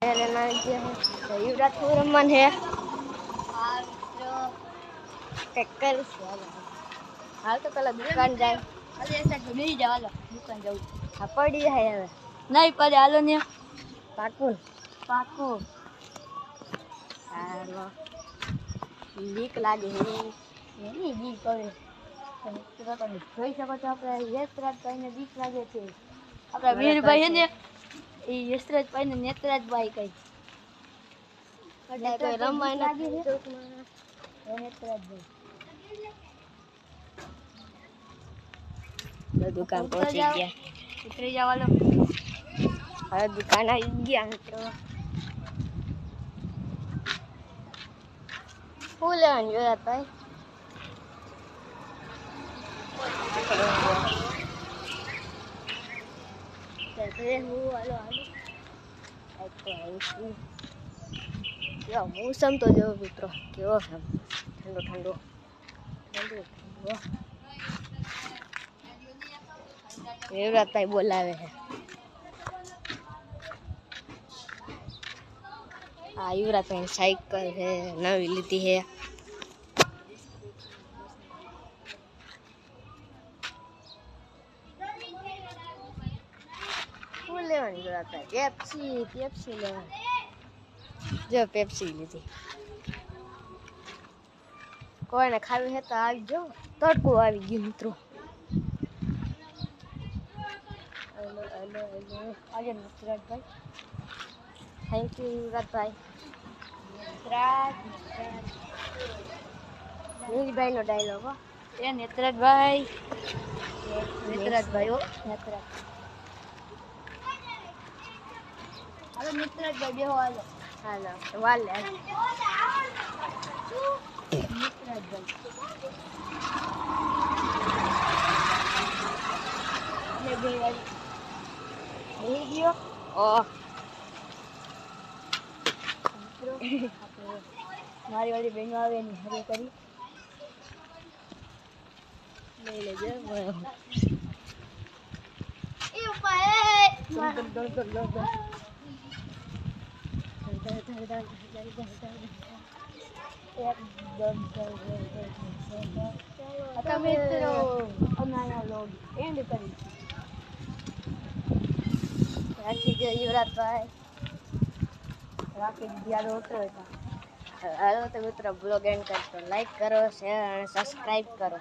युवराज को रमन है हाल तो पहला दुकान जाए अरे ऐसा तो नहीं जावालो दुकान जाऊ आ पड़ी है હવે નહીં પડે હાલો ને પાકું હાલો બીક લાગે છે એની બીક કરે તમે જોઈ શકો છો આપણે યશરાજ ભાઈને બીક લાગે છે આપણા વીરભાઈ છે ને એ યશરાજ ભાઈને નેતરાજભાઈ કહે એટલે રમાય લાગે છે નેતરાજભાઈ दुकान पहुंची गया उतरी जावालो હવે दुकान આવી ગયા મિત્રો શું લેવાનું યુવરાજ ભાઈ मौसम तो जो मित्रों केवो है ठंडो ठंडो युवराज भाई बोलावे है हाँ युवराज भाई साइकिल है नवी लीधी है पेप्सी लेवा जो पेप्सी लीधी कोई ने खावी है तो आवजो तड़को આવી ગયો મિત્રો हेलो આજે નેતરાજ ભાઈ थैंक यू युवराज भाई नील भाई नो डायलॉग हो ए નેતરાજ ભાઈ हो નેતરાજ हेलो નેતરાજ भाई બેહો હાલો હાલો વાલે નેતરાજ भाई ले भाई ले गयो ओ मारी वाली बहन आवे नहीं हरे करी ले लेजे ए ऊपर दो आता मित्रों अनाया लोग एंड करी राखी जो युवराज भाई राखी दिया होतो था हेलो तो मित्रों ब्लॉग एंड करतो लाइक करो शेयर और सब्सक्राइब करो।